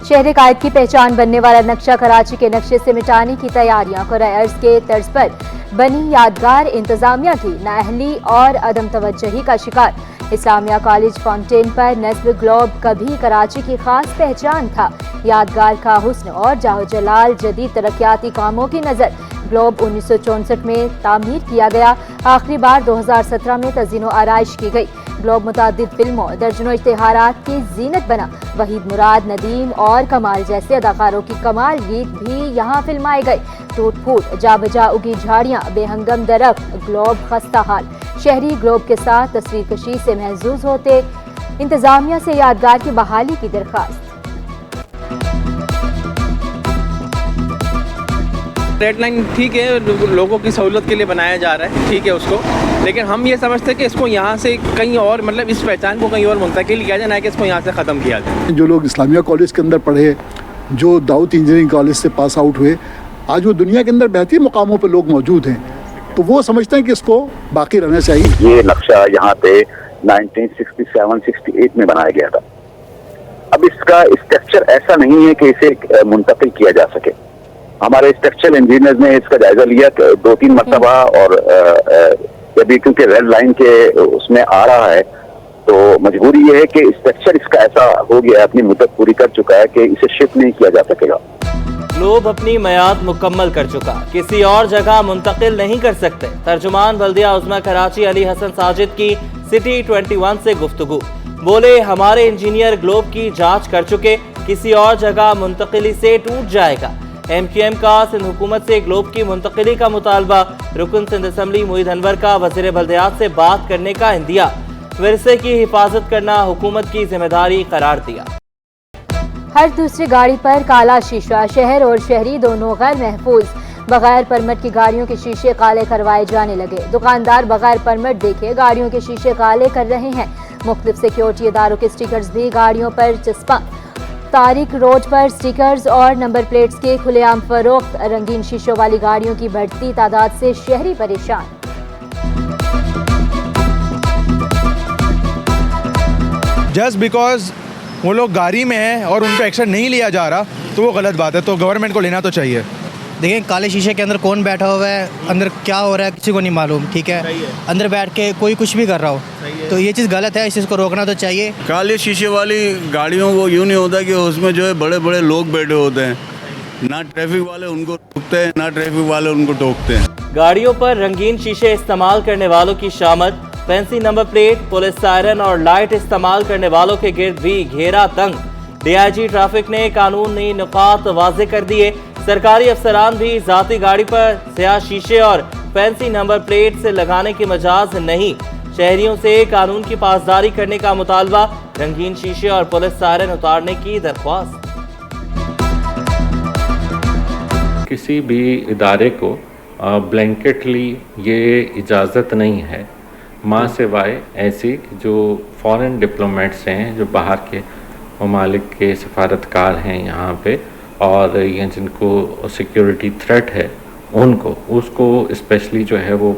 शहर कायद की पहचान बनने वाला नक्शा कराची के नक्शे से मिटाने की तैयारियां। कुराए अर्ज के तर्ज पर बनी यादगार इंतजामिया की नाअहली और अदम तवज्जही का शिकार। इस्लामिया कॉलेज फाउंटेन पर नस्ब ग्लोब कभी कराची की खास पहचान था। यादगार का हुस्न और जाहो जलाल जदीद तरक्याती कामों की नजर। ग्लोब 1964 में तामीर किया गया, आखिरी बार 2017 में तज़ीनो आराइश की गई। ग्लोब मुतादिद फिल्मों, दर्जनों इश्तिहारात की जीनत बना। वहीद मुराद, नदीम और कमाल जैसे अदाकारों की कमाल गीत भी यहाँ फिल्माए गए। टूट फूट, जा बजा उगी झाड़ियाँ, बेहंगम दरख्त, ग्लोब खस्ता हाल। शहरी ग्लोब के साथ तस्वीर कशी से महजूज होते। इंतजामिया से यादगार की बहाली की दरख्वास्त। रेड लाइन ठीक है, लोगों की सहूलत के लिए बनाया जा रहा है, ठीक है उसको, लेकिन हम ये समझते हैं कि इसको यहाँ से कहीं और, मतलब इस पहचान को कहीं और मुंतकिल किया जाए, ना कि इसको यहाँ से ख़त्म किया जाए। जो लोग इस्लामिया कॉलेज के अंदर पढ़े, जो दाऊद इंजीनियरिंग कॉलेज से पास आउट हुए, आज वो दुनिया के अंदर बेहतरीन मुकामों पर लोग मौजूद हैं, तो वो समझते हैं कि इसको बाकी रहना चाहिए। ये नक्शा यहाँ पे 1967-68 में बनाया गया था। अब इसका स्ट्रक्चर ऐसा नहीं है कि इसे मुंतकिल किया जा सके। हमारे स्ट्रक्चरल इंजीनियर्स ने इसका जायजा लिया 2-3 मरतबा, और अभी क्योंकि रेड लाइन के उसमें आ रहा है तो मजबूरी ये है कि स्ट्रक्चर इसका ऐसा हो गया, अपनी मुद्दत पूरी कर चुका है कि इसे शिफ्ट नहीं किया जा सकेगा। ग्लोब अपनी मयाद मुकम्मल कर चुका, किसी और जगह मुंतकिल नहीं कर सकते। तर्जुमान बल्दिया उज़्मा कराची अली हसन साजिद की सिटी 21 से गुफ्तगू। बोले, हमारे इंजीनियर ग्लोब की जांच कर चुके, किसी और जगह मुंतकिली से टूट जाएगा। MQM का सिंध हुकूमत से ग्लोब की मुंतकिली का मुतालबा। रुकन सिंध असम्बली मोहिद अनवर का वज़ीर बल्दियात से बात करने का इंदिया। विरसे की हिफाजत करना हुकूमत की जिम्मेदारी करार दिया। हर दूसरी गाड़ी पर काला शीशा, शहर और शहरी दोनों गैर महफूज। बगैर परमिट की गाड़ियों के शीशे काले करवाए जाने लगे। दुकानदार बगैर परमिट देखे गाड़ियों के शीशे काले कर रहे हैं। मुख्तलिफ सिक्योरिटी इदारों के स्टिकर्स भी गाड़ियों पर चस्पा। तारिक रोड पर स्टिकर्स और नंबर प्लेट्स के खुलेआम फरोख्त। रंगीन शीशों वाली गाड़ियों की बढ़ती तादाद से शहरी परेशान। जस्ट बिकॉज वो लोग गाड़ी में हैं और उन पर एक्शन नहीं लिया जा रहा तो वो गलत बात है, तो गवर्नमेंट को लेना तो चाहिए। देखिए, काले शीशे के अंदर कौन बैठा हुआ है, अंदर क्या हो रहा है किसी को नहीं मालूम, ठीक है। अंदर बैठ के कोई कुछ भी कर रहा हो, तो ये चीज़ गलत है, इस चीज़ को रोकना तो चाहिए। काले शीशे वाली गाड़ियों को यूँ नहीं होता कि उसमें जो है बड़े बड़े लोग बैठे होते हैं, ना ट्रैफिक वाले उनको रोकते हैं, ना ट्रैफिक वाले उनको टोकते हैं। गाड़ियों पर रंगीन शीशे इस्तेमाल करने वालों की शामत। Fancy number plate, police siren और लाइट इस्तेमाल करने वालों के गिर्द भी घेरा तंग। DIG ट्रैफिक ने कानूनी नुकात वाज़े कर दिए। सरकारी अफसरान भी जाती गाड़ी पर स्याह शीशे और फैंसी नंबर प्लेट से लगाने की मजाज नहीं। शहरियों से कानून की पासदारी करने का मुतालबा। रंगीन शीशे और पुलिस सायरन उतारने की दरख्वास्त। किसी भी इदारे को ब्लैंकेटली ये इजाज़त नहीं है, माँ सिवाय ऐसी जो फॉरेन डिप्लोमेट्स हैं, जो बाहर के ममालिक के सफारतकार हैं यहाँ पे, और ये जिनको सिक्योरिटी थ्रेट है उनको, उसको स्पेशली जो है वो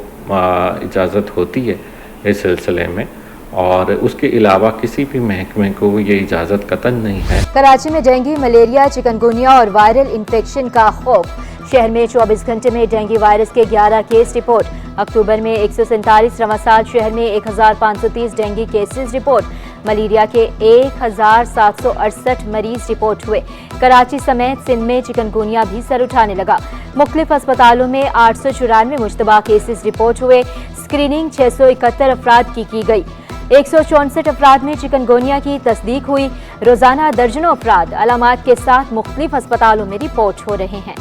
इजाज़त होती है इस सिलसिले में, और उसके अलावा किसी भी महकमे को ये इजाज़त कतई नहीं है। कराची में डेंगू, मलेरिया, चिकनगुनिया और वायरल इन्फेक्शन का खौफ। शहर में 24 घंटे में डेंगू वायरस के 11 केस रिपोर्ट। अक्टूबर में 147, रवा साल शहर में 1530 डेंगू केसेस रिपोर्ट। मलेरिया के 1768 मरीज रिपोर्ट हुए। कराची समेत सिंध में चिकनगुनिया भी सर उठाने लगा। मुख्तलिफ अस्पतालों में 894 मुश्तबा केसेस रिपोर्ट हुए। स्क्रीनिंग 671 अफराद की गई। 164 अफराद में चिकनगुनिया की तस्दीक हुई। रोजाना दर्जनों अफराद अलामात के साथ मुख्तलिफ अस्पतालों में रिपोर्ट हो रहे हैं।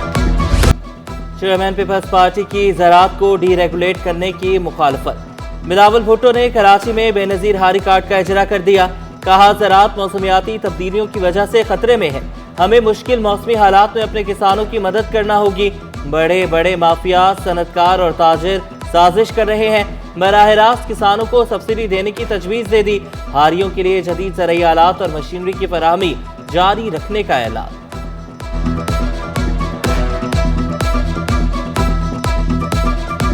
चेयरमैन पीपल्स पार्टी की ज़राअत को डीरेगुलेट करने की मुखालफत। बिलावल भुट्टो ने कराची में बेनज़ीर हारी कार्ड का इजरा कर दिया। कहा, ज़राअत मौसमियाती तब्दीलियों की वजह से खतरे में है, हमें मुश्किल मौसमी हालात में अपने किसानों की मदद करना होगी। बड़े बड़े माफिया, सनतकार और ताजिर साजिश कर रहे हैं। बराह रास्त किसानों को सब्सिडी देने की तजवीज़ दे दी। हारियों के लिए जदीद ज़राई आलात और मशीनरी की फराहमी जारी रखने का ऐलान।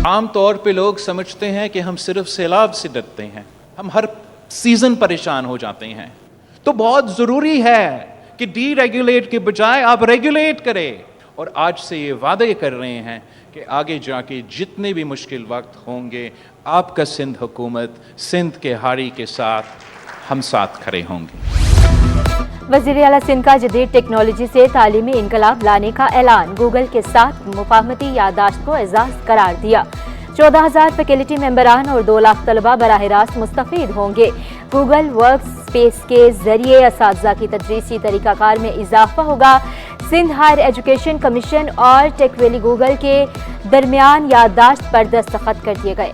आम तौर पे लोग समझते हैं कि हम सिर्फ सैलाब से डरते हैं, हम हर सीज़न परेशान हो जाते हैं। तो बहुत ज़रूरी है कि डीरेगुलेट के बजाय आप रेगुलेट करें। और आज से ये वादे कर रहे हैं कि आगे जाके जितने भी मुश्किल वक्त होंगे, आपका सिंध हुकूमत सिंध के हारी के साथ हम साथ खड़े होंगे। वज़ीर आला सिंध का जदीद टेक्नोलॉजी से तालीमी इनकलाब लाने का ऐलान, गूगल के साथ मुफाहमती यादाश्त को एजाज करार दिया। 14,000 फैकल्टी मेंबरान और 2 लाख तलबा बराह रास्त मुस्तफीद होंगे। गूगल वर्क स्पेस के जरिए असातिज़ा की तदरीसी तरीक़ाकार में इजाफा होगा। सिंध हायर एजुकेशन कमीशन और टेक वैली गूगल के दरमियान यादाश्त पर दस्तखत कर दिए गए।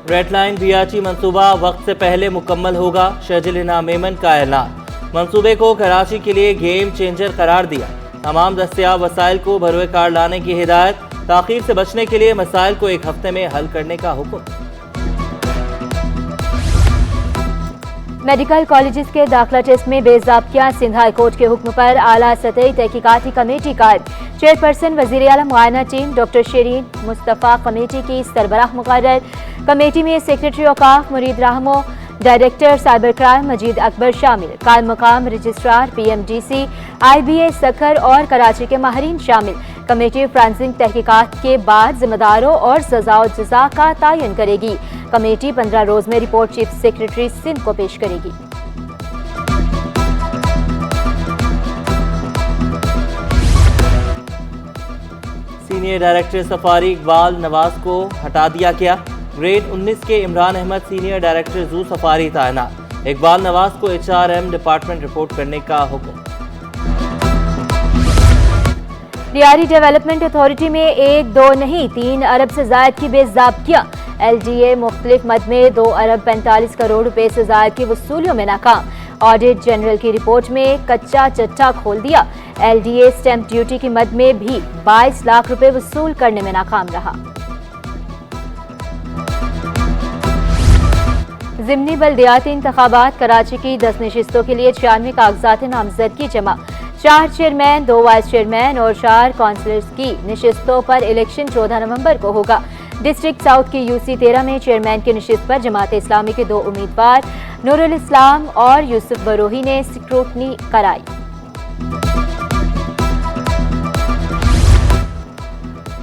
रेड लाइन बीआरटी मंसूबा वक्त से पहले मुकम्मल होगा, शर्जिल इनाम मेमन का ऐलान। मंसूबे को कराची के लिए गेम चेंजर करार दिया। तमाम दस्तियाब वसाइल को भरोए कार लाने की हिदायत। ताखीर से बचने के लिए मसाइल को 1 हफ्ते में हल करने का हुक्म। मेडिकल कॉलेजेस के दाखिला टेस्ट में बेज़ाब्तियां, सिंध हाई कोर्ट के हुक्म पर आला सतही तहकीकाती कमेटी कायम। चेयरपर्सन वज़ीर आला मुआयना team doctor Shareen Mustafa committee की सरबराह मुकर्रर। कमेटी में सेक्रेटरी औकाफ मुरीद रहमो, डायरेक्टर साइबर क्राइम मजीद अकबर शामिल। कायम मकाम रजिस्ट्रार PMDC IBA सखर और कराची के माहरीन शामिल। कमेटी फ्रांसिक तहकीकात के बाद जिम्मेदारों और सजा और जजा का तयन करेगी। कमेटी 15 रोज में रिपोर्ट चीफ सेक्रेटरी सिंध को पेश करेगी। Senior director safari Iqbal Nawaz को हटा दिया गया। ग्रेड 19 के Imran Ahmed senior director zoo safari तैनात। इकबाल नवाज को HRM डिपार्टमेंट रिपोर्ट करने का हुक्म। डियारी डेवलपमेंट अथॉरिटी में 1, 2 नहीं 3 अरब से जायद की बेज़ाब्तियां। LDA मुख्तलिफ मद में 2 अरब 45 करोड़ रुपए से जायद की वसूलियों में नाकाम। ऑडिट जनरल की रिपोर्ट में कच्चा चट्टा खोल दिया। LDA स्टैंप ड्यूटी की मद में भी 22 लाख रुपए वसूल करने में नाकाम रहा। ज़िमनी बल्दियाती इंतखाबात, कराची की 10 नशिस्तों के लिए 96 कागजात नामजदगी जमा। 4 चेयरमैन, 2 वाइस चेयरमैन और 4 काउंसलर्स की नशिस्तों पर इलेक्शन 14 नवंबर को होगा। डिस्ट्रिक्ट साउथ की UC 13 में चेयरमैन की नशिस्त पर जमात इस्लामी के 2 उम्मीदवार नूरुल इस्लाम और यूसुफ बरोही ने स्क्रूटनी कराई।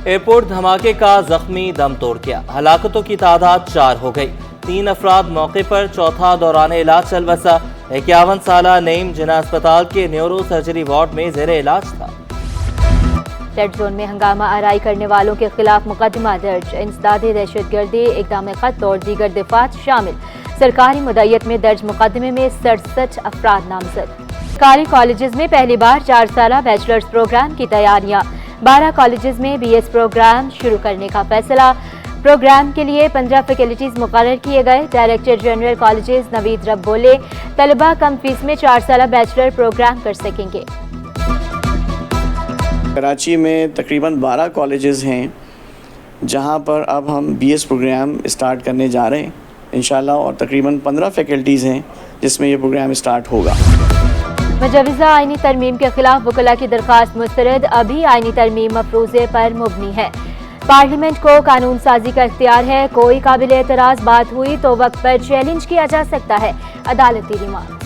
एयरपोर्ट धमाके का जख्मी दम तोड़ गया। हलाकतों की तादाद 4 हो गई। 3 अफराद मौके पर, चौथा दौरान इलाज चल बसा। 51 साला नईम जिना अस्पताल के न्यूरो सर्जरी वार्ड में ज़ेरे इलाज था। रेड जोन में हंगामा आराई करने वालों के खिलाफ मुकदमा दर्ज। इंसदादे दहशतगर्दी, इक़दाम क़त्ल और दीगर दिफात शामिल। सरकारी मुद्दत में दर्ज मुकदमे में 67 अफराद नामजद। सरकारी कॉलेजेस में पहली बार 4 साला बैचलर्स प्रोग्राम की तैयारियां। 12 कॉलेजेस में BS प्रोग्राम शुरू करने का फैसला। प्रोग्राम के लिए 15 फैकल्टीज मुकर्रर किए गए। डायरेक्टर जनरल कॉलेजेस नवीद रब बोले, तलबा कम फीस में 4 साला बैचलर प्रोग्राम कर सकेंगे। कराची में तकरीबन 12 कॉलेजेस हैं जहां पर अब हम BS प्रोग्राम स्टार्ट करने जा रहे हैं इंशाल्लाह, और तकरीबन 15 फैकल्टीज़ हैं जिसमें ये प्रोग्राम स्टार्ट होगा। मुजवज़ा आइनी तरमीम के खिलाफ वकला की दरख्वास्त मुस्तरद। अभी आइनी तरमीम मफरूज़े पर मुबनी है। पार्लियामेंट को कानून साजी का इख्तियार है। कोई काबिल एतराज बात हुई तो वक्त पर चैलेंज किया जा सकता है। अदालती रिमांड।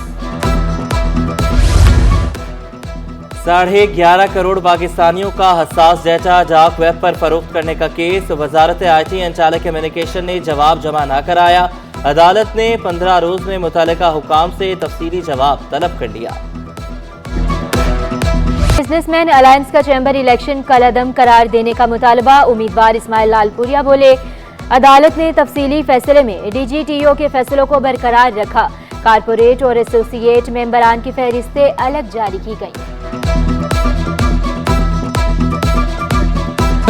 11.5 करोड़ पाकिस्तानियों का हसास डेटा डार्क वेब पर फरोख्त करने का case. Wazarat IT and tele communication ने जवाब जमा न कराया। अदालत ने 15 रोज में मुतल्लिका हुकाम से तफसीली जवाब तलब कर लिया। बिजनेसमैन अलायंस का चैम्बर इलेक्शन कलअदम करार देने का मुतालबा। उम्मीदवार इस्माइल लालपुरिया बोले, अदालत ने तफसीली फैसले में DGTO के फैसलों को बरकरार रखा। कारपोरेट और एसोसिएट मेंबरान की फहरिस्तें अलग जारी की गई।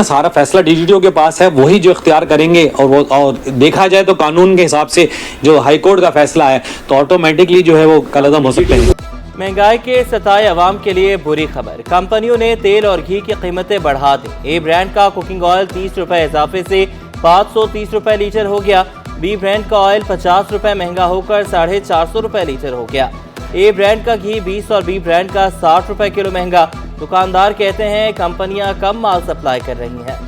सारा फैसला DGTO के पास है, वही जो इख्तियार करेंगे। और देखा जाए तो कानून के हिसाब से जो हाई कोर्ट का फैसला है तो ऑटोमेटिकली जो है वो कलअदम हो सकते हैं। महंगाई के सताए अवाम के लिए बुरी खबर। कंपनियों ने तेल और घी की कीमतें बढ़ा दी। A ब्रांड का कुकिंग ऑयल 30 रुपए इजाफे से 530 रुपए लीटर हो गया। B ब्रांड का ऑयल 50 रुपए महंगा होकर 450 रुपए लीटर हो गया। A ब्रांड का घी 20 और B ब्रांड का 60 रुपए किलो महंगा। दुकानदार कहते हैं कंपनियां कम माल सप्लाई कर रही हैं।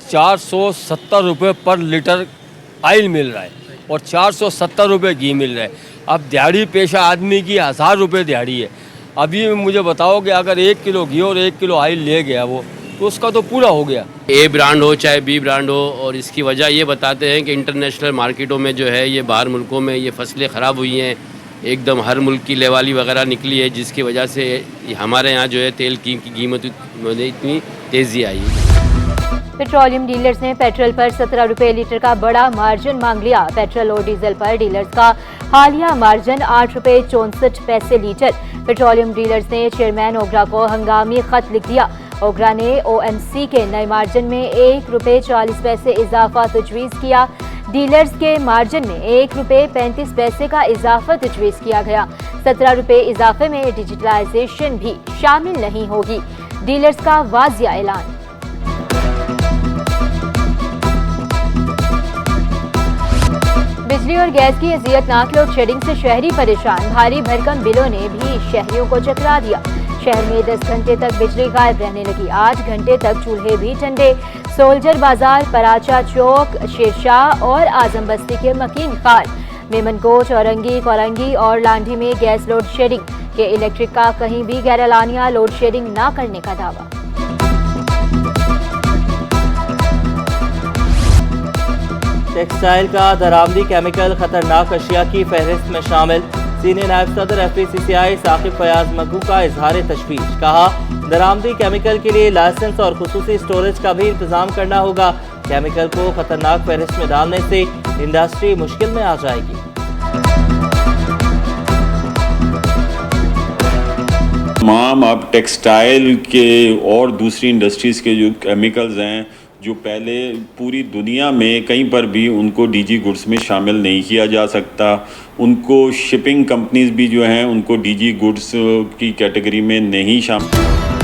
470 रुपये पर लीटर ऑयल मिल रहा है और 470 रुपये घी मिल रहा है। अब दिहाड़ी पेशा आदमी की 1000 रुपये दिहाड़ी है। अभी मुझे बताओ कि अगर 1 किलो घी और 1 किलो ऑयल ले गया वो, तो उसका तो पूरा हो गया। ए ब्रांड हो चाहे बी ब्रांड हो, और इसकी वजह ये बताते हैं कि इंटरनेशनल मार्केटों में जो है ये बाहर मुल्कों में ये फसलें ख़राब हुई हैं, एकदम हर मुल्क की लेवाली वगैरह निकली है, जिसकी वजह से हमारे यहाँ जो है तेल की कीमत में इतनी तेज़ी आई। पेट्रोलियम डीलर्स ने पेट्रोल पर 17 रुपये लीटर का बड़ा मार्जिन मांग लिया। पेट्रोल और डीजल पर डीलर्स का हालिया मार्जिन 8 रुपये 64 पैसे लीटर। पेट्रोलियम डीलर्स ने चेयरमैन ओगरा को हंगामी खत लिख दिया। ओगरा ने OMC के नए मार्जिन में 1 रुपये 40 पैसे इजाफा तजवीज़ किया। डीलर्स के मार्जिन में 1 रुपये 35 पैसे का इजाफा तजवीज़ किया गया। 17 रुपये इजाफे में डिजिटलाइजेशन भी शामिल नहीं होगी। डीलर्स का वाजिया ऐलान। बिजली और गैस की अजियतनाक लोड शेडिंग से शहरी परेशान। भारी भरकम बिलों ने भी शहरियों को चकरा दिया। शहर में 10 घंटे तक बिजली गायब रहने लगी। 8 घंटे तक चूल्हे भी ठंडे। सोल्जर बाजार, पराचा चौक, शेरशाह और आजम बस्ती के मकीन खाल, मेमनकोट, औरंगी, कोरंगी और लांढी में गैस लोड शेडिंग के इलेक्ट्रिक का कहीं भी गैरलानिया लोड शेडिंग न करने का दावा। टेक्सटाइल का दरामदी केमिकल खतरनाक अशिया की फहरिस्त में शामिल। सीनियर नायब सदर FPCCI साकिब फयाज मग्गू का इजहार तशवीश। कहा, दरामदी केमिकल के लिए लाइसेंस और खुसूसी स्टोरेज का भी इंतजाम करना होगा। केमिकल को खतरनाक फहरिस्त में डालने से इंडस्ट्री मुश्किल में आ जाएगी। तमाम अब टेक्सटाइल के और दूसरी इंडस्ट्रीज़ के जो केमिकल्स हैं, जो पहले पूरी दुनिया में कहीं पर भी उनको DG गुड्स में शामिल नहीं किया जा सकता, उनको शिपिंग कंपनीज भी जो हैं उनको DG गुड्स की कैटेगरी में नहीं शामिल।